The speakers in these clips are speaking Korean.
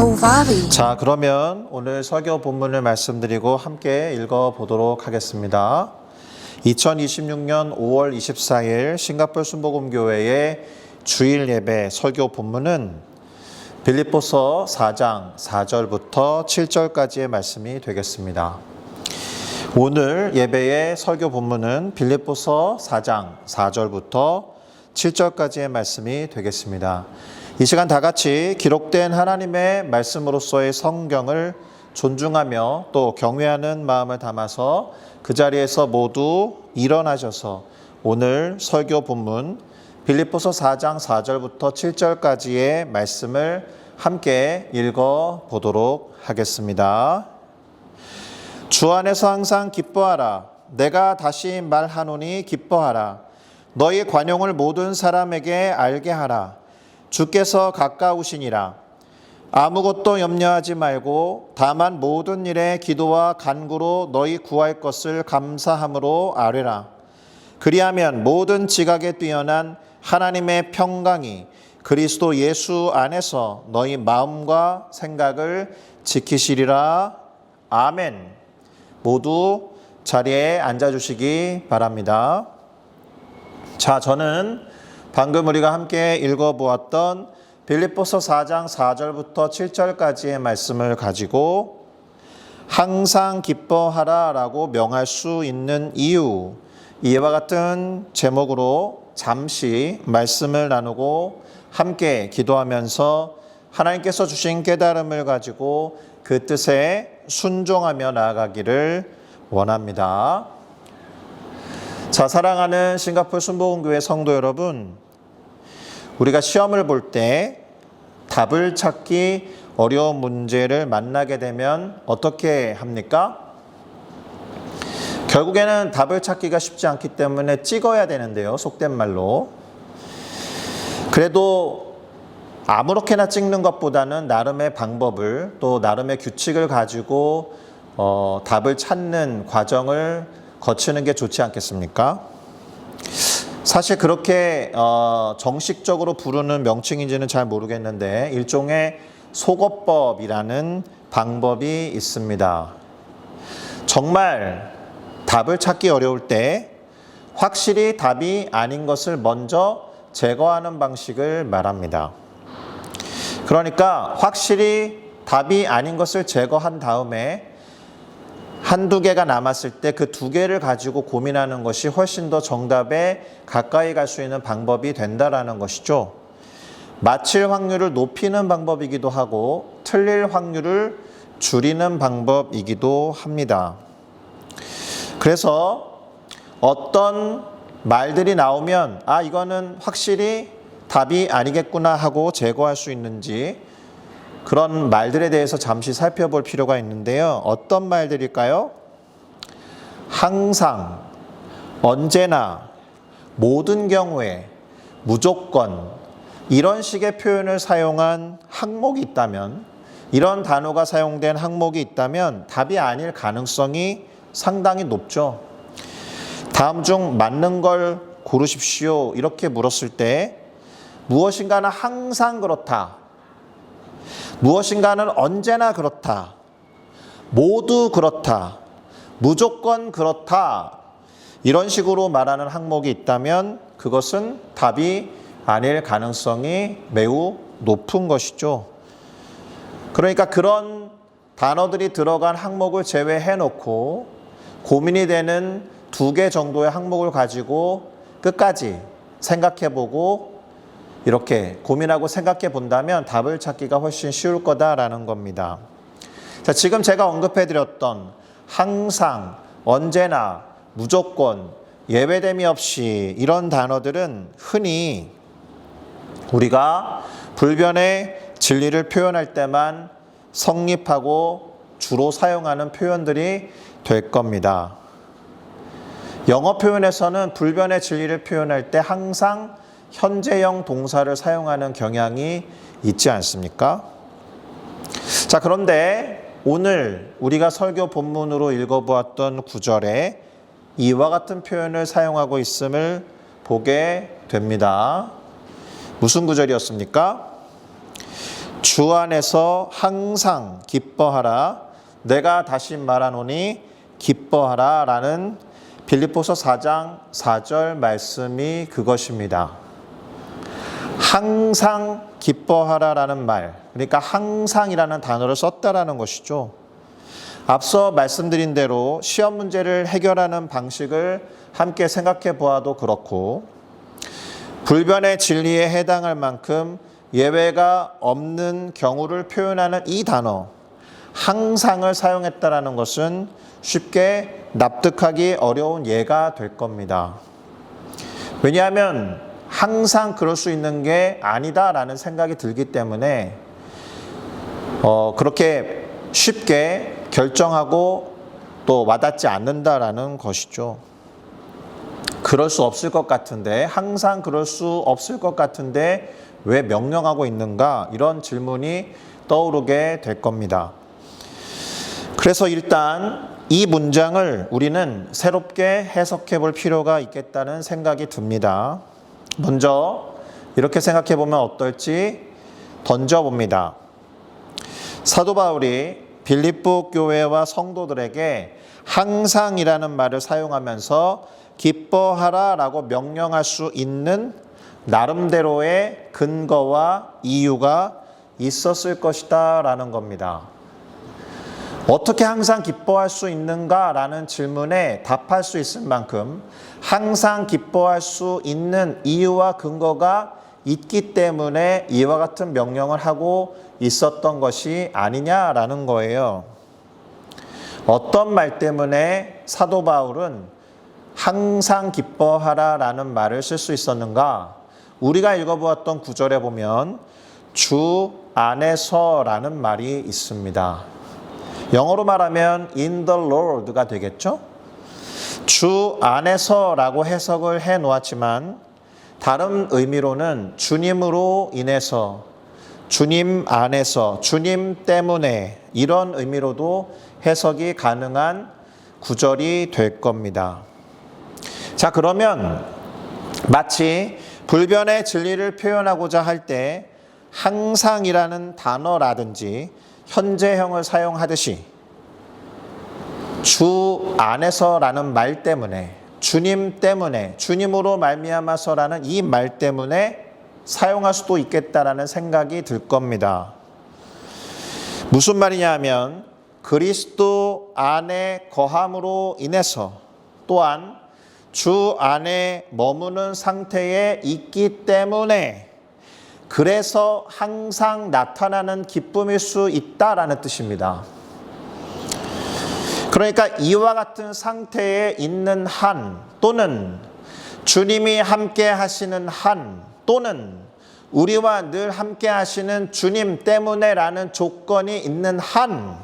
Auvari. 자, 그러면 오늘 설교 본문을 말씀드리고 함께 읽어보도록 하겠습니다. 2026년 5월 24일 싱가포르 순복음교회의 주일 예배 설교 본문은 빌립보서 4장 4절부터 7절까지의 말씀이 되겠습니다. 오늘 예배의 설교 본문은 빌립보서 4장 4절부터 7절까지의 말씀이 되겠습니다. 이 시간 다 같이 기록된 하나님의 말씀으로서의 성경을 존중하며 또 경외하는 마음을 담아서 그 자리에서 모두 일어나셔서 오늘 설교 본문 빌립보서 4장 4절부터 7절까지의 말씀을 함께 읽어보도록 하겠습니다. 주 안에서 항상 기뻐하라. 내가 다시 말하노니 기뻐하라. 너희 관용을 모든 사람에게 알게 하라. 주께서 가까우시니라. 아무것도 염려하지 말고 다만 모든 일에 기도와 간구로 너희 구할 것을 감사함으로 아뢰라. 그리하면 모든 지각에 뛰어난 하나님의 평강이 그리스도 예수 안에서 너희 마음과 생각을 지키시리라. 아멘. 모두 자리에 앉아주시기 바랍니다. 자, 저는 방금 우리가 함께 읽어보았던 빌립보서 4장 4절부터 7절까지의 말씀을 가지고 항상 기뻐하라 라고 명할 수 있는 이유, 이와 같은 제목으로 잠시 말씀을 나누고 함께 기도하면서 하나님께서 주신 깨달음을 가지고 그 뜻에 순종하며 나아가기를 원합니다. 자, 사랑하는 싱가포르 순복음교회 성도 여러분, 우리가 시험을 볼 때 답을 찾기 어려운 문제를 만나게 되면 어떻게 합니까? 결국에는 답을 찾기가 쉽지 않기 때문에 찍어야 되는데요, 속된 말로. 그래도 아무렇게나 찍는 것보다는 나름의 방법을 또 나름의 규칙을 가지고 답을 찾는 과정을 거치는 게 좋지 않겠습니까? 사실 그렇게 정식적으로 부르는 명칭인지는 잘 모르겠는데 일종의 속어법이라는 방법이 있습니다. 정말 답을 찾기 어려울 때 확실히 답이 아닌 것을 먼저 제거하는 방식을 말합니다. 그러니까 확실히 답이 아닌 것을 제거한 다음에 한두 개가 남았을 때 그 두 개를 가지고 고민하는 것이 훨씬 더 정답에 가까이 갈 수 있는 방법이 된다라는 것이죠. 맞힐 확률을 높이는 방법이기도 하고 틀릴 확률을 줄이는 방법이기도 합니다. 그래서 어떤 말들이 나오면 이거는 확실히 답이 아니겠구나 하고 제거할 수 있는지 그런 말들에 대해서 잠시 살펴볼 필요가 있는데요. 어떤 말들일까요? 항상, 언제나, 모든 경우에, 무조건 이런 식의 표현을 사용한 항목이 있다면, 이런 단어가 사용된 항목이 있다면 답이 아닐 가능성이 상당히 높죠. 다음 중 맞는 걸 고르십시오. 이렇게 물었을 때 무엇인가는 항상 그렇다. 무엇인가는 언제나 그렇다. 모두 그렇다. 무조건 그렇다. 이런 식으로 말하는 항목이 있다면 그것은 답이 아닐 가능성이 매우 높은 것이죠. 그러니까 그런 단어들이 들어간 항목을 제외해 놓고 고민이 되는 두 개 정도의 항목을 가지고 끝까지 생각해 보고 이렇게 고민하고 생각해 본다면 답을 찾기가 훨씬 쉬울 거다라는 겁니다. 자, 지금 제가 언급해 드렸던 항상, 언제나, 무조건, 예외됨이 없이 이런 단어들은 흔히 우리가 불변의 진리를 표현할 때만 성립하고 주로 사용하는 표현들이 될 겁니다. 영어 표현에서는 불변의 진리를 표현할 때 항상 현재형 동사를 사용하는 경향이 있지 않습니까? 자, 그런데 오늘 우리가 설교 본문으로 읽어보았던 구절에 이와 같은 표현을 사용하고 있음을 보게 됩니다. 무슨 구절이었습니까? 주 안에서 항상 기뻐하라. 내가 다시 말하노니 기뻐하라 라는 빌립보서 4장 4절 말씀이 그것입니다. 항상 기뻐하라 라는 말, 그러니까 항상이라는 단어를 썼다라는 것이죠. 앞서 말씀드린 대로 시험 문제를 해결하는 방식을 함께 생각해 보아도 그렇고, 불변의 진리에 해당할 만큼 예외가 없는 경우를 표현하는 이 단어 항상을 사용했다라는 것은 쉽게 납득하기 어려운 예가 될 겁니다. 왜냐하면 항상 그럴 수 있는 게 아니다라는 생각이 들기 때문에 그렇게 쉽게 결정하고 또 와닿지 않는다라는 것이죠. 그럴 수 없을 것 같은데, 항상 그럴 수 없을 것 같은데 왜 명령하고 있는가? 이런 질문이 떠오르게 될 겁니다. 그래서 일단 이 문장을 우리는 새롭게 해석해 볼 필요가 있겠다는 생각이 듭니다. 먼저 이렇게 생각해 보면 어떨지 던져봅니다. 사도 바울이 빌립보 교회와 성도들에게 항상이라는 말을 사용하면서 기뻐하라 라고 명령할 수 있는 나름대로의 근거와 이유가 있었을 것이다 라는 겁니다. 어떻게 항상 기뻐할 수 있는가 라는 질문에 답할 수 있을 만큼 항상 기뻐할 수 있는 이유와 근거가 있기 때문에 이와 같은 명령을 하고 있었던 것이 아니냐라는 거예요. 어떤 말 때문에 사도 바울은 항상 기뻐하라 라는 말을 쓸 수 있었는가? 우리가 읽어보았던 구절에 보면 주 안에서 라는 말이 있습니다. 영어로 말하면 in the Lord가 되겠죠? 주 안에서 라고 해석을 해 놓았지만 다른 의미로는 주님으로 인해서, 주님 안에서, 주님 때문에 이런 의미로도 해석이 가능한 구절이 될 겁니다. 자, 그러면 마치 불변의 진리를 표현하고자 할 때 항상이라는 단어라든지 현재형을 사용하듯이 주 안에서라는 말 때문에, 주님 때문에, 주님으로 말미암아서라는 이 말 때문에 사용할 수도 있겠다라는 생각이 들 겁니다. 무슨 말이냐 하면 그리스도 안에 거함으로 인해서 또한 주 안에 머무는 상태에 있기 때문에 그래서 항상 나타나는 기쁨일 수 있다라는 뜻입니다. 그러니까 이와 같은 상태에 있는 한, 또는 주님이 함께 하시는 한, 또는 우리와 늘 함께 하시는 주님 때문에라는 조건이 있는 한,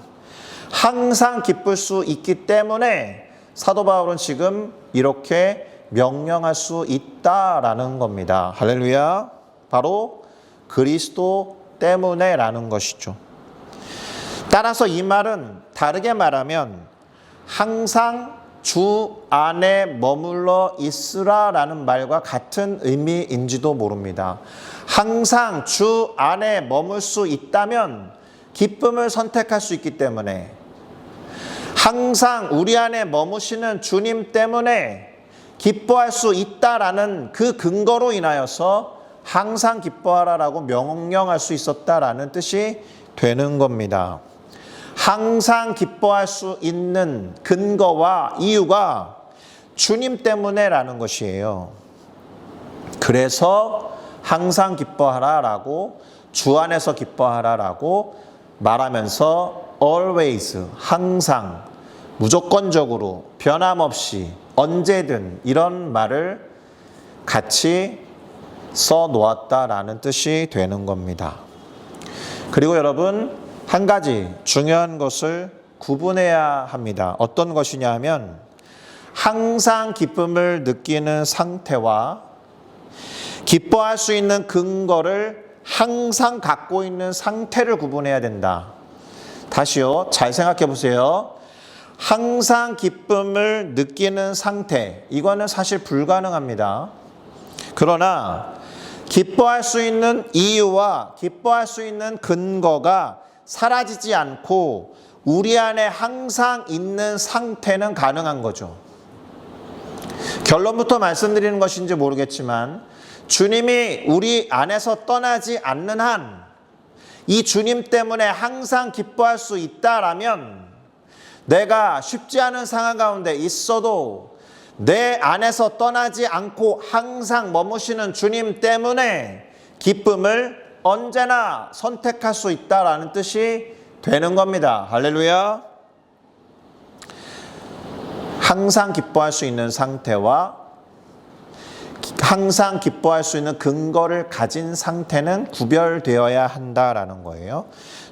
항상 기쁠 수 있기 때문에 사도 바울은 지금 이렇게 명령할 수 있다라는 겁니다. 할렐루야. 바로 그리스도 때문에라는 것이죠. 따라서 이 말은 다르게 말하면 항상 주 안에 머물러 있으라라는 말과 같은 의미인지도 모릅니다. 항상 주 안에 머물 수 있다면 기쁨을 선택할 수 있기 때문에, 항상 우리 안에 머무시는 주님 때문에 기뻐할 수 있다라는 그 근거로 인하여서 항상 기뻐하라라고 명령할 수 있었다라는 뜻이 되는 겁니다. 항상 기뻐할 수 있는 근거와 이유가 주님 때문에라는 것이에요. 그래서 항상 기뻐하라라고, 주 안에서 기뻐하라라고 말하면서 always, 항상, 무조건적으로, 변함없이, 언제든 이런 말을 같이 써놓았다라는 뜻이 되는 겁니다. 그리고 여러분, 한 가지 중요한 것을 구분해야 합니다. 어떤 것이냐 하면 항상 기쁨을 느끼는 상태와 기뻐할 수 있는 근거를 항상 갖고 있는 상태를 구분해야 된다. 다시요, 잘 생각해 보세요. 항상 기쁨을 느끼는 상태, 이거는 사실 불가능합니다. 그러나 기뻐할 수 있는 이유와 기뻐할 수 있는 근거가 사라지지 않고 우리 안에 항상 있는 상태는 가능한 거죠. 결론부터 말씀드리는 것인지 모르겠지만 주님이 우리 안에서 떠나지 않는 한 이 주님 때문에 항상 기뻐할 수 있다라면 내가 쉽지 않은 상황 가운데 있어도 내 안에서 떠나지 않고 항상 머무시는 주님 때문에 기쁨을 언제나 선택할 수 있다라는 뜻이 되는 겁니다. 할렐루야. 항상 기뻐할 수 있는 상태와 항상 기뻐할 수 있는 근거를 가진 상태는 구별되어야 한다라는 거예요.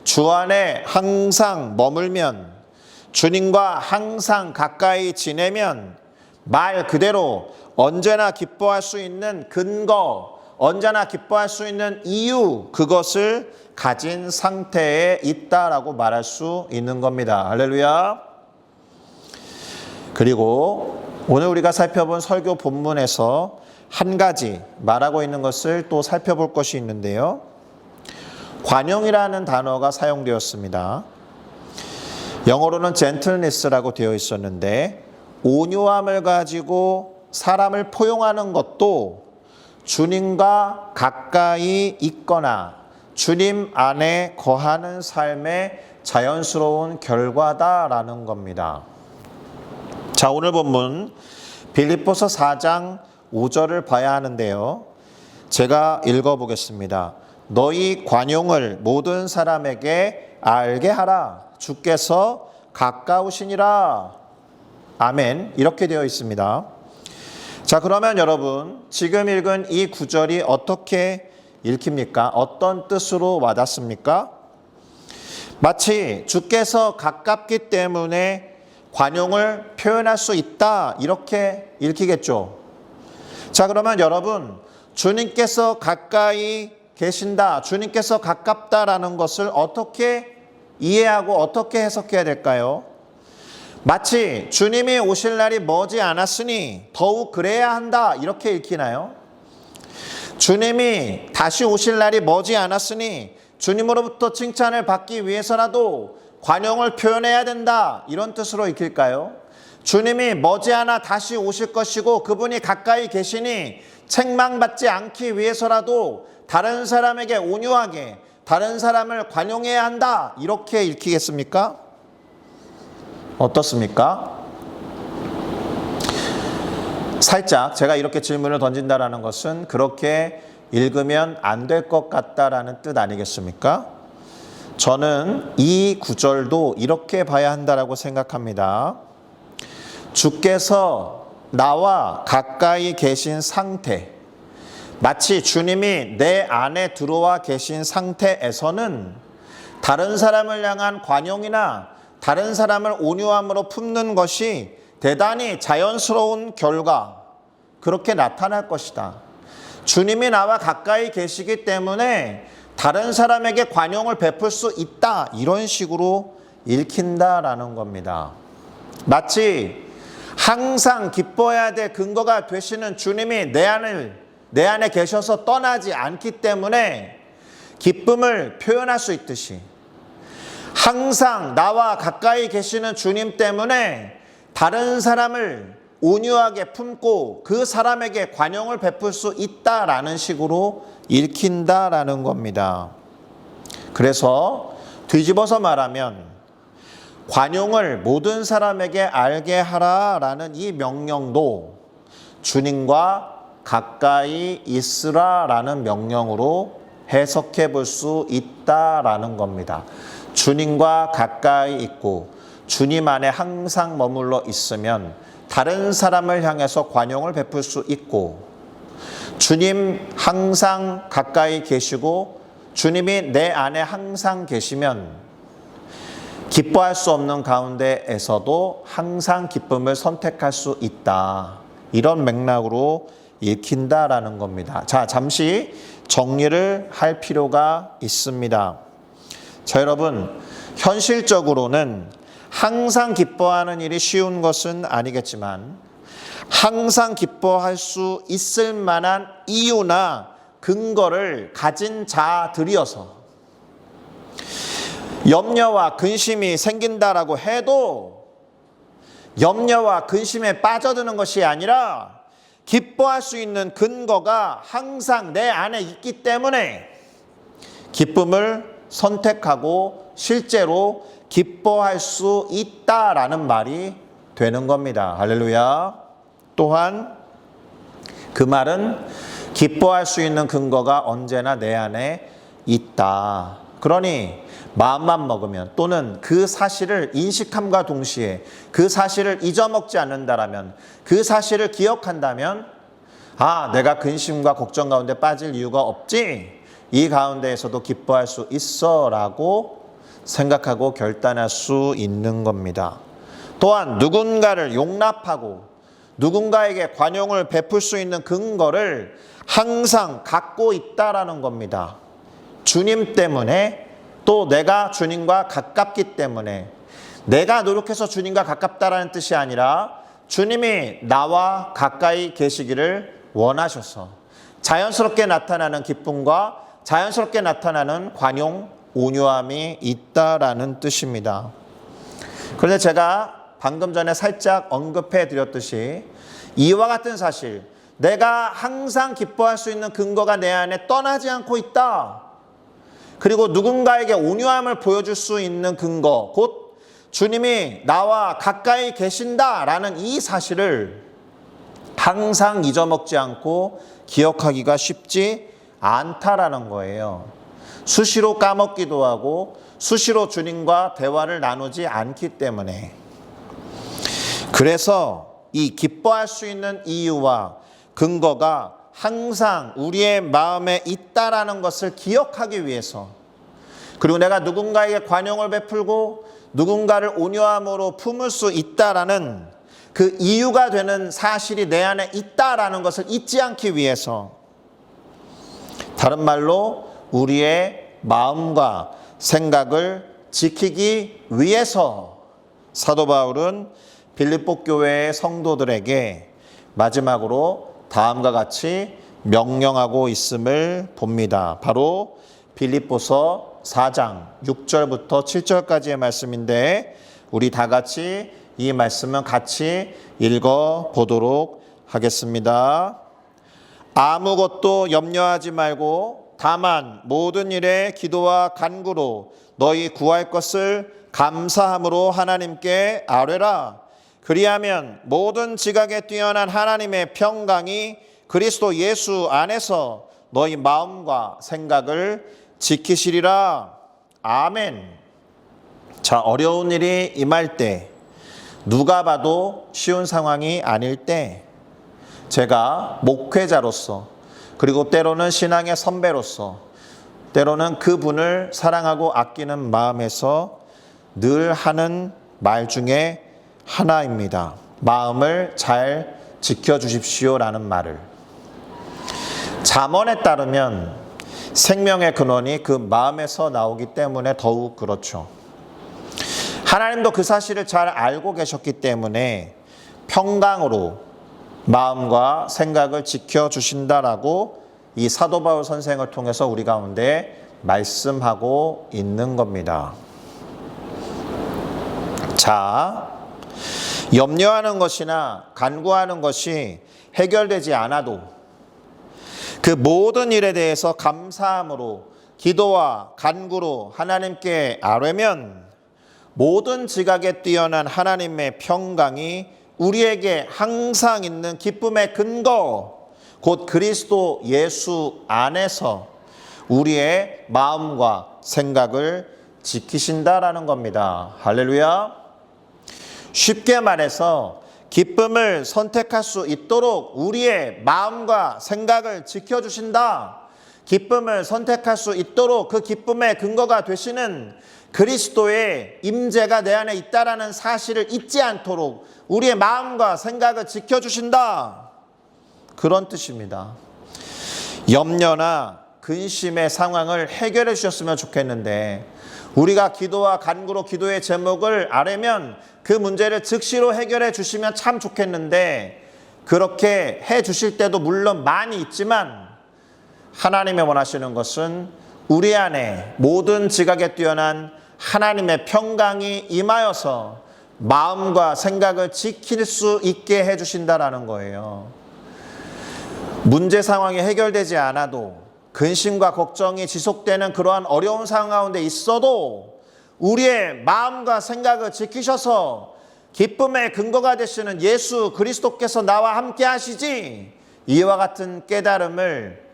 주 안에 항상 머물면, 주님과 항상 가까이 지내면 말 그대로 언제나 기뻐할 수 있는 근거, 언제나 기뻐할 수 있는 이유, 그것을 가진 상태에 있다라고 말할 수 있는 겁니다. 할렐루야. 그리고 오늘 우리가 살펴본 설교 본문에서 한 가지 말하고 있는 것을 또 살펴볼 것이 있는데요. 관용이라는 단어가 사용되었습니다. 영어로는 gentleness라고 되어 있었는데 온유함을 가지고 사람을 포용하는 것도 주님과 가까이 있거나 주님 안에 거하는 삶의 자연스러운 결과다라는 겁니다. 자, 오늘 본문 빌립보서 4장 5절을 봐야 하는데요. 제가 읽어보겠습니다. 너희 관용을 모든 사람에게 알게 하라. 주께서 가까우시니라. 아멘. 이렇게 되어 있습니다. 자, 그러면 여러분 지금 읽은 이 구절이 어떻게 읽힙니까? 어떤 뜻으로 와닿습니까? 마치 주께서 가깝기 때문에 관용을 표현할 수 있다 이렇게 읽히겠죠. 자, 그러면 여러분 주님께서 가까이 계신다, 주님께서 가깝다라는 것을 어떻게 이해하고 어떻게 해석해야 될까요? 마치 주님이 오실 날이 머지 않았으니 더욱 그래야 한다 이렇게 읽히나요? 주님이 다시 오실 날이 머지 않았으니 주님으로부터 칭찬을 받기 위해서라도 관용을 표현해야 된다 이런 뜻으로 읽힐까요? 주님이 머지않아 다시 오실 것이고 그분이 가까이 계시니 책망받지 않기 위해서라도 다른 사람에게 온유하게 다른 사람을 관용해야 한다 이렇게 읽히겠습니까? 어떻습니까? 살짝 제가 이렇게 질문을 던진다라는 것은 그렇게 읽으면 안 될 것 같다라는 뜻 아니겠습니까? 저는 이 구절도 이렇게 봐야 한다라고 생각합니다. 주께서 나와 가까이 계신 상태, 마치 주님이 내 안에 들어와 계신 상태에서는 다른 사람을 향한 관용이나 다른 사람을 온유함으로 품는 것이 대단히 자연스러운 결과, 그렇게 나타날 것이다. 주님이 나와 가까이 계시기 때문에 다른 사람에게 관용을 베풀 수 있다. 이런 식으로 읽힌다라는 겁니다. 마치 항상 기뻐해야 될 근거가 되시는 주님이 내 안에 계셔서 떠나지 않기 때문에 기쁨을 표현할 수 있듯이 항상 나와 가까이 계시는 주님 때문에 다른 사람을 온유하게 품고 그 사람에게 관용을 베풀 수 있다라는 식으로 읽힌다라는 겁니다. 그래서 뒤집어서 말하면 관용을 모든 사람에게 알게 하라라는 이 명령도 주님과 가까이 있으라라는 명령으로 해석해 볼 수 있다라는 겁니다. 주님과 가까이 있고 주님 안에 항상 머물러 있으면 다른 사람을 향해서 관용을 베풀 수 있고 주님 항상 가까이 계시고 주님이 내 안에 항상 계시면 기뻐할 수 없는 가운데에서도 항상 기쁨을 선택할 수 있다. 이런 맥락으로 읽힌다라는 겁니다. 자, 잠시 정리를 할 필요가 있습니다. 자, 여러분, 현실적으로는 항상 기뻐하는 일이 쉬운 것은 아니겠지만 항상 기뻐할 수 있을 만한 이유나 근거를 가진 자들이어서 염려와 근심이 생긴다라고 해도 염려와 근심에 빠져드는 것이 아니라 기뻐할 수 있는 근거가 항상 내 안에 있기 때문에 기쁨을 선택하고 실제로 기뻐할 수 있다라는 말이 되는 겁니다. 할렐루야. 또한 그 말은 기뻐할 수 있는 근거가 언제나 내 안에 있다. 그러니 마음만 먹으면 또는 그 사실을 인식함과 동시에 그 사실을 잊어먹지 않는다라면 그 사실을 기억한다면 내가 근심과 걱정 가운데 빠질 이유가 없지. 이 가운데에서도 기뻐할 수 있어 라고 생각하고 결단할 수 있는 겁니다. 또한 누군가를 용납하고 누군가에게 관용을 베풀 수 있는 근거를 항상 갖고 있다라는 겁니다. 주님 때문에 또 내가 주님과 가깝기 때문에 내가 노력해서 주님과 가깝다라는 뜻이 아니라 주님이 나와 가까이 계시기를 원하셔서 자연스럽게 나타나는 기쁨과 자연스럽게 나타나는 관용, 온유함이 있다라는 뜻입니다. 그런데 제가 방금 전에 살짝 언급해 드렸듯이 이와 같은 사실, 내가 항상 기뻐할 수 있는 근거가 내 안에 떠나지 않고 있다. 그리고 누군가에게 온유함을 보여줄 수 있는 근거, 곧 주님이 나와 가까이 계신다라는 이 사실을 항상 잊어먹지 않고 기억하기가 쉽지 않다라는 거예요. 수시로 까먹기도 하고 수시로 주님과 대화를 나누지 않기 때문에. 그래서 이 기뻐할 수 있는 이유와 근거가 항상 우리의 마음에 있다라는 것을 기억하기 위해서, 그리고 내가 누군가에게 관용을 베풀고 누군가를 온유함으로 품을 수 있다라는 그 이유가 되는 사실이 내 안에 있다라는 것을 잊지 않기 위해서, 다른 말로 우리의 마음과 생각을 지키기 위해서 사도 바울은 빌립보 교회의 성도들에게 마지막으로 다음과 같이 명령하고 있음을 봅니다. 바로 빌립보서 4장 6절부터 7절까지의 말씀인데 우리 다 같이 이 말씀은 같이 읽어보도록 하겠습니다. 아무것도 염려하지 말고 다만 모든 일에 기도와 간구로 너희 구할 것을 감사함으로 하나님께 아뢰라. 그리하면 모든 지각에 뛰어난 하나님의 평강이 그리스도 예수 안에서 너희 마음과 생각을 지키시리라. 아멘. 자, 어려운 일이 임할 때, 누가 봐도 쉬운 상황이 아닐 때, 제가 목회자로서, 그리고 때로는 신앙의 선배로서, 때로는 그분을 사랑하고 아끼는 마음에서 늘 하는 말 중에 하나입니다. 마음을 잘 지켜주십시오라는 말을. 잠언에 따르면 생명의 근원이 그 마음에서 나오기 때문에 더욱 그렇죠. 하나님도 그 사실을 잘 알고 계셨기 때문에 평강으로 마음과 생각을 지켜주신다라고 이 사도 바울 선생을 통해서 우리 가운데 말씀하고 있는 겁니다. 자, 염려하는 것이나 간구하는 것이 해결되지 않아도 그 모든 일에 대해서 감사함으로 기도와 간구로 하나님께 아뢰면 모든 지각에 뛰어난 하나님의 평강이 우리에게 항상 있는 기쁨의 근거, 곧 그리스도 예수 안에서 우리의 마음과 생각을 지키신다라는 겁니다. 할렐루야. 쉽게 말해서 기쁨을 선택할 수 있도록 우리의 마음과 생각을 지켜주신다. 기쁨을 선택할 수 있도록 그 기쁨의 근거가 되시는 그리스도의 임재가 내 안에 있다라는 사실을 잊지 않도록 우리의 마음과 생각을 지켜주신다. 그런 뜻입니다. 염려나 근심의 상황을 해결해 주셨으면 좋겠는데, 우리가 기도와 간구로 기도의 제목을 아뢰면 그 문제를 즉시로 해결해 주시면 참 좋겠는데, 그렇게 해 주실 때도 물론 많이 있지만 하나님이 원하시는 것은 우리 안에 모든 지각에 뛰어난 하나님의 평강이 임하여서 마음과 생각을 지킬 수 있게 해주신다라는 거예요. 문제 상황이 해결되지 않아도 근심과 걱정이 지속되는 그러한 어려운 상황 가운데 있어도 우리의 마음과 생각을 지키셔서 기쁨의 근거가 되시는 예수 그리스도께서 나와 함께 하시지, 이와 같은 깨달음을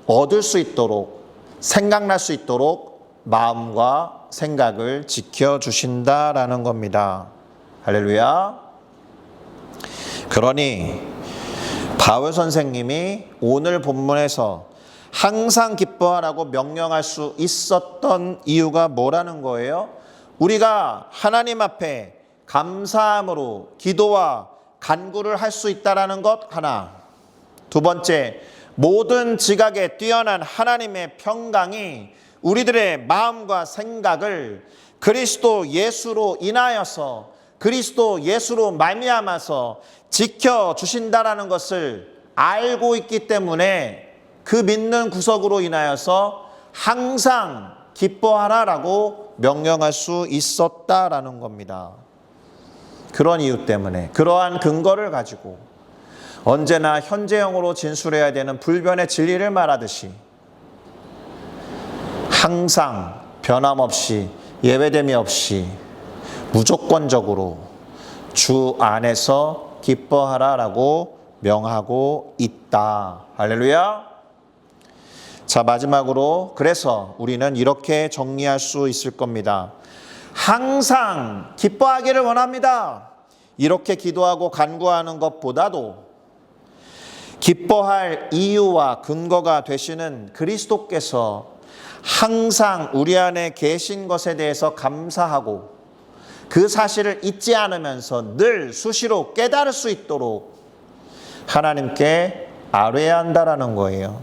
얻을 수 있도록, 생각날 수 있도록 마음과 생각을 지켜주신다라는 겁니다. 할렐루야. 그러니 바울 선생님이 오늘 본문에서 항상 기뻐하라고 명령할 수 있었던 이유가 뭐라는 거예요? 우리가 하나님 앞에 감사함으로 기도와 간구를 할 수 있다라는 것 하나, 두 번째, 모든 지각에 뛰어난 하나님의 평강이 우리들의 마음과 생각을 그리스도 예수로 인하여서, 그리스도 예수로 말미암아서 지켜주신다라는 것을 알고 있기 때문에 그 믿는 구석으로 인하여서 항상 기뻐하라라고 명령할 수 있었다라는 겁니다. 그런 이유 때문에, 그러한 근거를 가지고 언제나 현재형으로 진술해야 되는 불변의 진리를 말하듯이 항상 변함없이 예외됨이 없이 무조건적으로 주 안에서 기뻐하라라고 명하고 있다. 할렐루야. 자, 마지막으로 그래서 우리는 이렇게 정리할 수 있을 겁니다. 항상 기뻐하기를 원합니다. 이렇게 기도하고 간구하는 것보다도 기뻐할 이유와 근거가 되시는 그리스도께서 항상 우리 안에 계신 것에 대해서 감사하고 그 사실을 잊지 않으면서 늘 수시로 깨달을 수 있도록 하나님께 아뢰야 한다라는 거예요.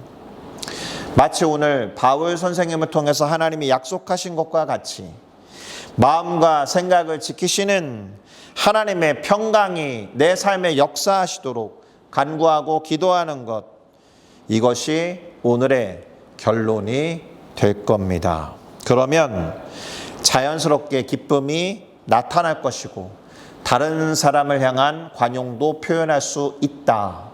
마치 오늘 바울 선생님을 통해서 하나님이 약속하신 것과 같이 마음과 생각을 지키시는 하나님의 평강이 내 삶에 역사하시도록 간구하고 기도하는 것, 이것이 오늘의 결론이 될 겁니다. 그러면 자연스럽게 기쁨이 나타날 것이고 다른 사람을 향한 관용도 표현할 수 있다.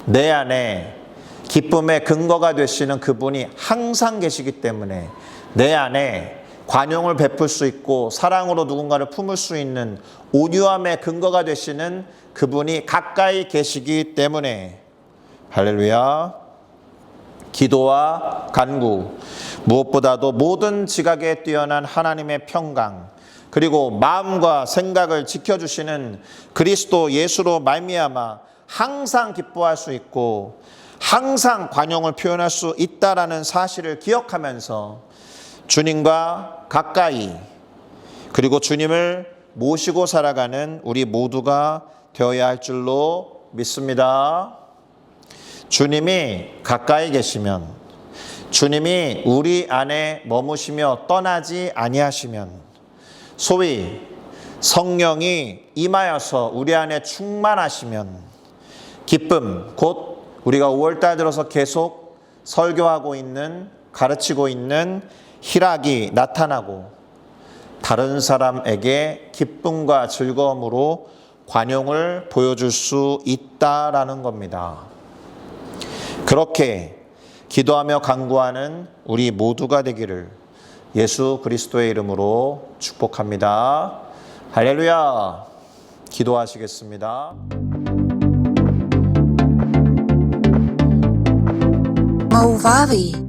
내 안에 기쁨의 근거가 되시는 그분이 항상 계시기 때문에 내 안에 관용을 베풀 수 있고 사랑으로 누군가를 품을 수 있는 온유함의 근거가 되시는 그분이 가까이 계시기 때문에, 할렐루야, 기도와 간구, 무엇보다도 모든 지각에 뛰어난 하나님의 평강, 그리고 마음과 생각을 지켜주시는 그리스도 예수로 말미암아 항상 기뻐할 수 있고 항상 관용을 표현할 수 있다라는 사실을 기억하면서 주님과 가까이, 그리고 주님을 모시고 살아가는 우리 모두가 되어야 할 줄로 믿습니다. 주님이 가까이 계시면, 주님이 우리 안에 머무시며 떠나지 아니하시면, 소위 성령이 임하여서 우리 안에 충만하시면 기쁨, 곧 우리가 5월달 들어서 계속 설교하고 있는, 가르치고 있는 희락이 나타나고 다른 사람에게 기쁨과 즐거움으로 관용을 보여줄 수 있다라는 겁니다. 그렇게 기도하며 간구하는 우리 모두가 되기를 예수 그리스도의 이름으로 축복합니다. 할렐루야. 기도하시겠습니다. Movavi